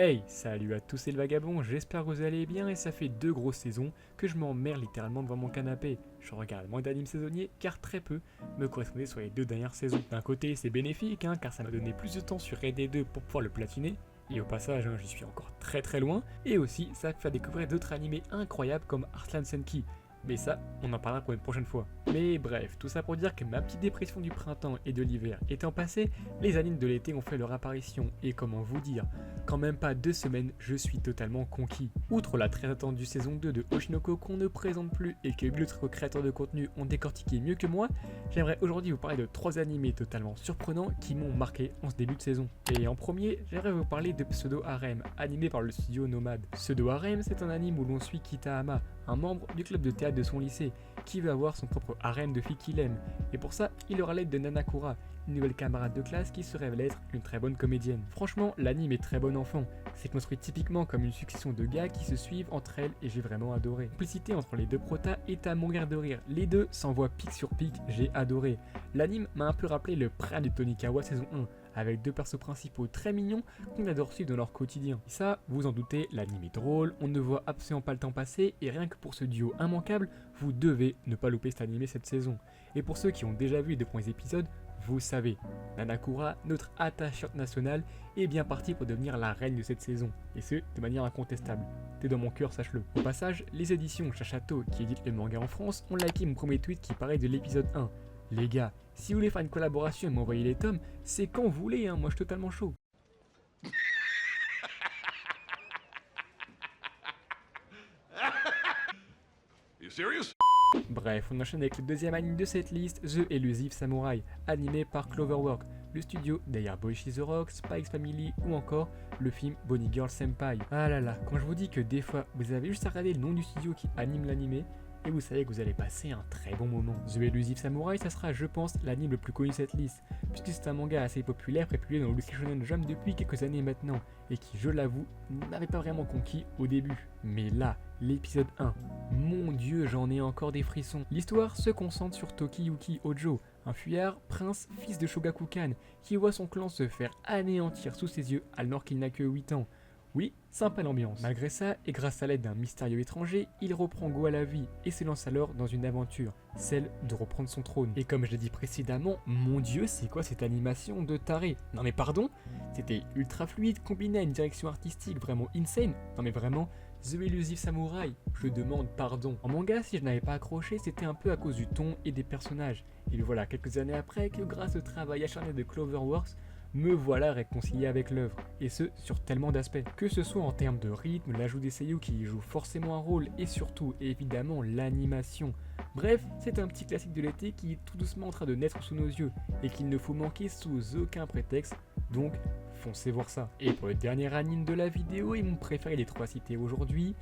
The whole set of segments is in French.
Hey, salut à tous, c'est le vagabond, j'espère que vous allez bien et ça fait 2 grosses saisons que je m'emmerde littéralement devant mon canapé. Je regarde moins d'animes saisonniers car très peu me correspondaient sur les 2 dernières saisons. D'un côté c'est bénéfique car ça m'a donné plus de temps sur Red Dead 2 pour pouvoir le platiner. Et au passage, j'y suis encore très loin. Et aussi, ça me fait découvrir d'autres animés incroyables comme Arslan Senki. Mais ça, on en parlera pour une prochaine fois. Mais bref, tout ça pour dire que ma petite dépression du printemps et de l'hiver étant passée, les animes de l'été ont fait leur apparition. Et comment vous dire, qu'en même pas 2 semaines, je suis totalement conquis. Outre la très attendue saison 2 de Oshinoko qu'on ne présente plus et que d'autres créateurs de contenu ont décortiqué mieux que moi, j'aimerais aujourd'hui vous parler de 3 animés totalement surprenants qui m'ont marqué en ce début de saison. Et en premier, j'aimerais vous parler de Pseudo Harem, animé par le studio Nomad. Pseudo Harem, c'est un anime où l'on suit Kitahama, un membre du club de théâtre de son lycée, qui veut avoir son propre harem de filles qu'il aime. Et pour ça, il aura l'aide de Nanakura, une nouvelle camarade de classe qui se révèle être une très bonne comédienne. Franchement, l'anime est très bon enfant. C'est construit typiquement comme une succession de gars qui se suivent entre elles et j'ai vraiment adoré. La complicité entre les deux protas est à mourir de rire. Les deux s'envoient pic sur pic, j'ai adoré. L'anime m'a un peu rappelé le prêt de Tonikawa saison 1, avec 2 persos principaux très mignons qu'on adore suivre dans leur quotidien. Et ça, vous en doutez, l'anime est drôle, on ne voit absolument pas le temps passer, et rien que pour ce duo immanquable, vous devez ne pas louper cet animé cette saison. Et pour ceux qui ont déjà vu les 2 premiers épisodes, vous savez, Nanakura, notre attachante nationale, est bien partie pour devenir la reine de cette saison, et ce, de manière incontestable. T'es dans mon cœur, sache-le. Au passage, les éditions Chachato, qui éditent le manga en France, ont liké mon premier tweet qui parlait de l'épisode 1. Les gars, si vous voulez faire une collaboration et m'envoyer les tomes, c'est quand vous voulez, moi je suis totalement chaud. You serious? Bref, on enchaîne avec le deuxième anime de cette liste, The Elusive Samurai, animé par Cloverwork, le studio derrière Boichi The Rock, Spikes Family ou encore le film Bonnie Girl Senpai. Ah là là, quand je vous dis que des fois vous avez juste à regarder le nom du studio qui anime l'animé, et vous savez que vous allez passer un très bon moment. The Elusive Samurai, ça sera, je pense, l'anime le plus connu de cette liste, puisque c'est un manga assez populaire, prépublié dans le Weekly Shonen Jump depuis quelques années maintenant, et qui, je l'avoue, n'avait pas vraiment conquis au début. Mais là, l'épisode 1, mon dieu, j'en ai encore des frissons. L'histoire se concentre sur Tokiyuki Hojo, un fuyard, prince, fils de Shogakukan, qui voit son clan se faire anéantir sous ses yeux alors qu'il n'a que 8 ans. Oui, sympa l'ambiance. Malgré ça, et grâce à l'aide d'un mystérieux étranger, il reprend goût à la vie et se lance alors dans une aventure, celle de reprendre son trône. Et comme je l'ai dit précédemment, mon dieu, c'est quoi cette animation de taré? Non mais pardon? C'était ultra fluide, combiné à une direction artistique vraiment insane. Non mais vraiment, The Elusive Samurai, je demande pardon. En manga, si je n'avais pas accroché, c'était un peu à cause du ton et des personnages. Et le voilà quelques années après que grâce au travail acharné de Cloverworks, me voilà réconcilié avec l'œuvre, et ce sur tellement d'aspects. Que ce soit en termes de rythme, l'ajout des seiyuu qui y joue forcément un rôle, et surtout, évidemment, l'animation. Bref, c'est un petit classique de l'été qui est tout doucement en train de naître sous nos yeux, et qu'il ne faut manquer sous aucun prétexte, donc foncez voir ça. Et pour le dernier anime de la vidéo, et mon préféré des 3 cités aujourd'hui,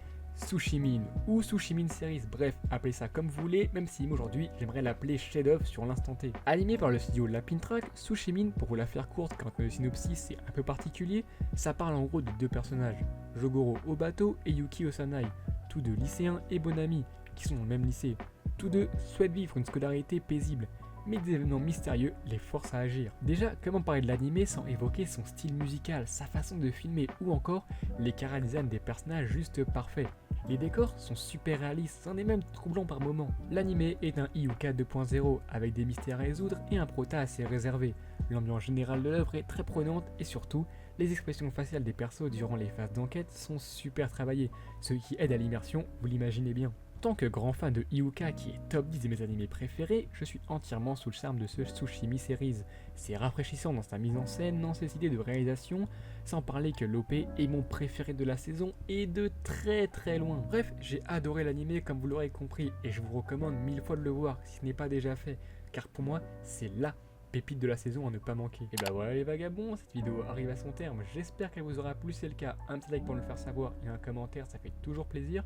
Sushimin ou Sushimin Series, bref, appelez ça comme vous voulez, même si aujourd'hui j'aimerais l'appeler chef-d'œuvre sur l'instant T. Animé par le studio Lapin Track, Sushimin, pour vous la faire courte quand le synopsis c'est un peu particulier, ça parle en gros de 2 personnages, Jogoro Obato et Yuki Osanai, tous 2 lycéens et bons amis, qui sont dans le même lycée. Tous 2 souhaitent vivre une scolarité paisible, mais des événements mystérieux les forcent à agir. Déjà, comment parler de l'animé sans évoquer son style musical, sa façon de filmer ou encore les chara-design des personnages juste parfaits. Les décors sont super réalistes, c'en est même troublant par moments. L'animé est un Iuka 2.0 avec des mystères à résoudre et un prota assez réservé. L'ambiance générale de l'œuvre est très prenante et surtout, les expressions faciales des persos durant les phases d'enquête sont super travaillées, ce qui aide à l'immersion, vous l'imaginez bien. En tant que grand fan de Iuka qui est top 10 de mes animés préférés, je suis entièrement sous le charme de ce Tsushimi Series. C'est rafraîchissant dans sa mise en scène, dans ses idées de réalisation, sans parler que l'OP est mon préféré de la saison et de très loin. Bref, j'ai adoré l'animé comme vous l'aurez compris et je vous recommande 1000 fois de le voir si ce n'est pas déjà fait, car pour moi c'est LA pépite de la saison à ne pas manquer. Et bah voilà les vagabonds, cette vidéo arrive à son terme, j'espère qu'elle vous aura plu, c'est le cas, un petit like pour me le faire savoir et un commentaire, ça fait toujours plaisir.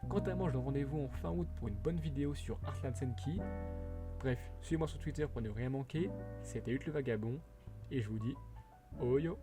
Quant à moi, je donne rendez-vous en fin août pour une bonne vidéo sur Arslan Senki. Bref, suivez-moi sur Twitter pour ne rien manquer. C'était Hut le Vagabond, et je vous dis, oh yo!